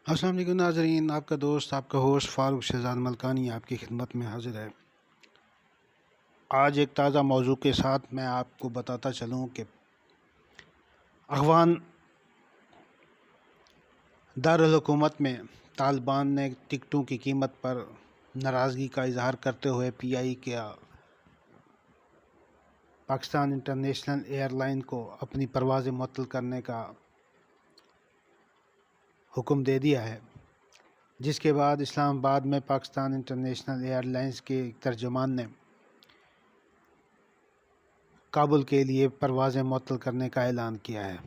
السلام علیکم ناظرین، آپ کا دوست آپ کا ہوسٹ فاروق شہزاد ملکانی آپ کی خدمت میں حاضر ہے۔ آج ایک تازہ موضوع کے ساتھ میں آپ کو بتاتا چلوں کہ افغان دارالحکومت میں طالبان نے ٹکٹوں کی قیمت پر ناراضگی کا اظہار کرتے ہوئے پی آئی کے پاکستان انٹرنیشنل ایئر لائن کو اپنی پروازیں معطل کرنے کا حکم دے دیا ہے، جس کے بعد اسلام آباد میں پاکستان انٹرنیشنل ایئر لائنز کے ایک ترجمان نے کابل کے لیے پروازیں معطل کرنے کا اعلان کیا ہے۔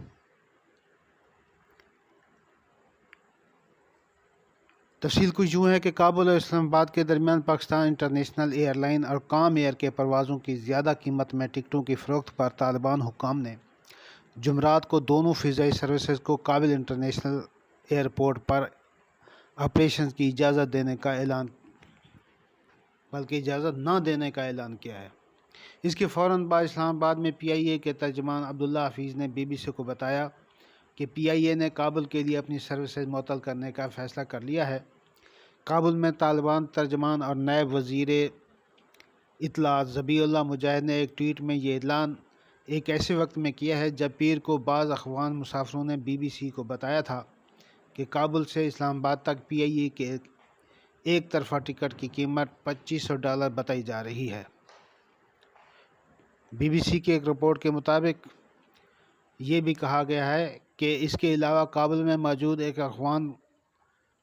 تفصیل کچھ یوں ہے کہ کابل اور اسلام آباد کے درمیان پاکستان انٹرنیشنل ایئر لائن اور کام ایئر کے پروازوں کی زیادہ قیمت میں ٹکٹوں کی فروخت پر طالبان حکام نے جمعرات کو دونوں فضائی سروسز کو کابل انٹرنیشنل ایئرپورٹ پر آپریشن کی اجازت نہ دینے کا اعلان کیا ہے۔ اس کے فوراً بعد اسلام آباد میں پی آئی اے کے ترجمان عبداللہ حفیظ نے بی بی سی کو بتایا کہ پی آئی اے نے کابل کے لیے اپنی سروسز معطل کرنے کا فیصلہ کر لیا ہے۔ کابل میں طالبان ترجمان اور نائب وزیر اطلاعات ذبیح اللہ مجاہد نے ایک ٹویٹ میں یہ اعلان ایک ایسے وقت میں کیا ہے جب پیر کو بعض افغان مسافروں نے بی بی سی کو بتایا تھا کہ کابل سے اسلام آباد تک پی آئی اے کے ایک طرفہ ٹکٹ کی قیمت $2500 بتائی جا رہی ہے۔ بی بی سی کی ایک رپورٹ کے مطابق یہ بھی کہا گیا ہے کہ اس کے علاوہ کابل میں موجود ایک افغان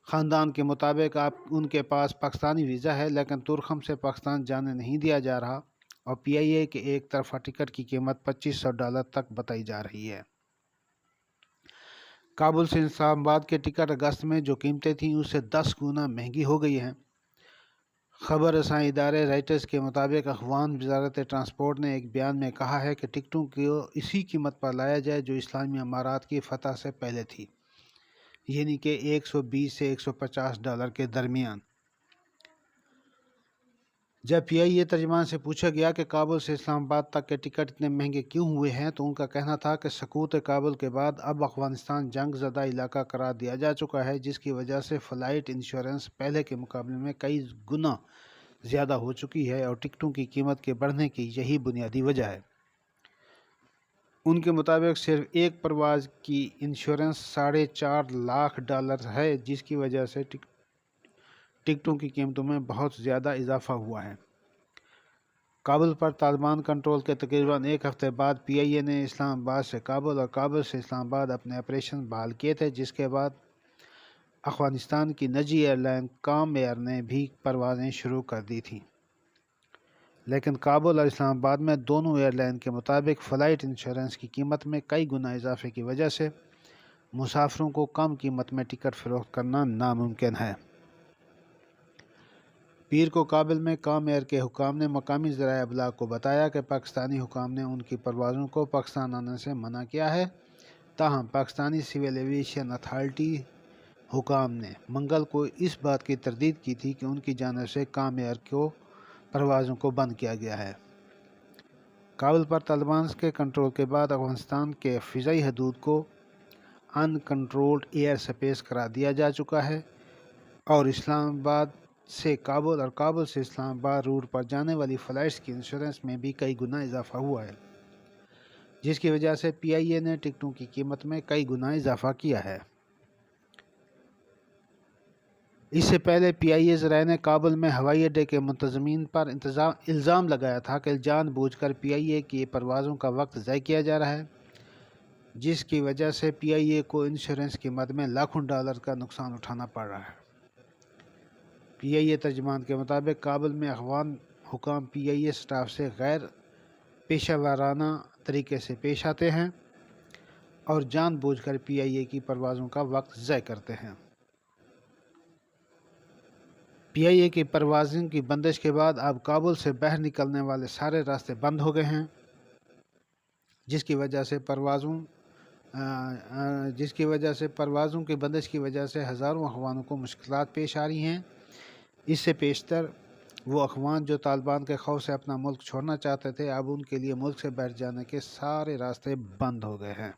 خاندان کے مطابق ان کے پاس پاکستانی ویزا ہے، لیکن تورخم سے پاکستان جانے نہیں دیا جا رہا اور پی آئی اے کے ایک طرفہ ٹکٹ کی قیمت $2500 تک بتائی جا رہی ہے۔ کابل سے اسلام آباد کے ٹکٹ اگست میں جو قیمتیں تھیں اس سے 10 گنا مہنگی ہو گئی ہیں۔ خبر رساں ادارے رائٹرز کے مطابق افغان وزارت ٹرانسپورٹ نے ایک بیان میں کہا ہے کہ ٹکٹوں کو اسی قیمت پر لایا جائے جو اسلامی امارات کی فتح سے پہلے تھی، یعنی کہ $120 سے $150 کے درمیان۔ جب پی آئی اے ترجمان سے پوچھا گیا کہ کابل سے اسلام آباد تک کے ٹکٹ اتنے مہنگے کیوں ہوئے ہیں تو ان کا کہنا تھا کہ سقوط کابل کے بعد اب افغانستان جنگ زدہ علاقہ قرار دیا جا چکا ہے، جس کی وجہ سے فلائٹ انشورنس پہلے کے مقابلے میں کئی گنا زیادہ ہو چکی ہے اور ٹکٹوں کی قیمت کے بڑھنے کی یہی بنیادی وجہ ہے۔ ان کے مطابق صرف ایک پرواز کی انشورنس $4.5 ہے، جس کی وجہ سے ٹکٹوں کی قیمتوں میں بہت زیادہ اضافہ ہوا ہے۔ کابل پر طالبان کنٹرول کے تقریباً ایک ہفتے بعد پی آئی اے نے اسلام آباد سے کابل اور کابل سے اسلام آباد اپنے آپریشن بحال کیے تھے، جس کے بعد افغانستان کی نجی ایئر لائن کام ایئر نے بھی پروازیں شروع کر دی تھیں، لیکن کابل اور اسلام آباد میں دونوں ایئر لائن کے مطابق فلائٹ انشورنس کی قیمت میں کئی گنا اضافے کی وجہ سے مسافروں کو کم قیمت میں ٹکٹ فروخت کرنا ناممکن ہے۔ پیر کو کابل میں کام ایئر کے حکام نے مقامی ذرائع ابلاغ کو بتایا کہ پاکستانی حکام نے ان کی پروازوں کو پاکستان آنے سے منع کیا ہے، تاہم پاکستانی سول ایویشن اتھارٹی حکام نے منگل کو اس بات کی تردید کی تھی کہ ان کی جانب سے کام ایئر کو پروازوں کو بند کیا گیا ہے۔ کابل پر طالبان کے کنٹرول کے بعد افغانستان کے فضائی حدود کو ان کنٹرولڈ ایئر سپیس قرار دیا جا چکا ہے اور اسلام آباد سے کابل اور کابل سے اسلام آباد روٹ پر جانے والی فلائٹس کی انشورنس میں بھی کئی گنا اضافہ ہوا ہے، جس کی وجہ سے پی آئی اے نے ٹکٹوں کی قیمت میں کئی گنا اضافہ کیا ہے۔ اس سے پہلے پی آئی اے ذرائع نے کابل میں ہوائی اڈے کے منتظمین پر الزام لگایا تھا کہ جان بوجھ کر پی آئی اے کی پروازوں کا وقت ضائع کیا جا رہا ہے، جس کی وجہ سے پی آئی اے کو انشورنس کی مد میں لاکھوں ڈالر کا نقصان اٹھانا پڑ رہا ہے۔ پی آئی اے ترجمان کے مطابق کابل میں افغان حکام پی آئی اے سٹاف سے غیر پیشہ ورانہ طریقے سے پیش آتے ہیں اور جان بوجھ کر پی آئی اے کی پروازوں کا وقت ضائع کرتے ہیں۔ پی آئی اے کی پروازوں کی بندش کے بعد اب کابل سے باہر نکلنے والے سارے راستے بند ہو گئے ہیں، جس کی وجہ سے پروازوں کی بندش کی وجہ سے ہزاروں افغانوں کو مشکلات پیش آ رہی ہیں۔ اس سے پیشتر وہ افغان جو طالبان کے خوف سے اپنا ملک چھوڑنا چاہتے تھے، اب ان کے لیے ملک سے باہر جانے کے سارے راستے بند ہو گئے ہیں۔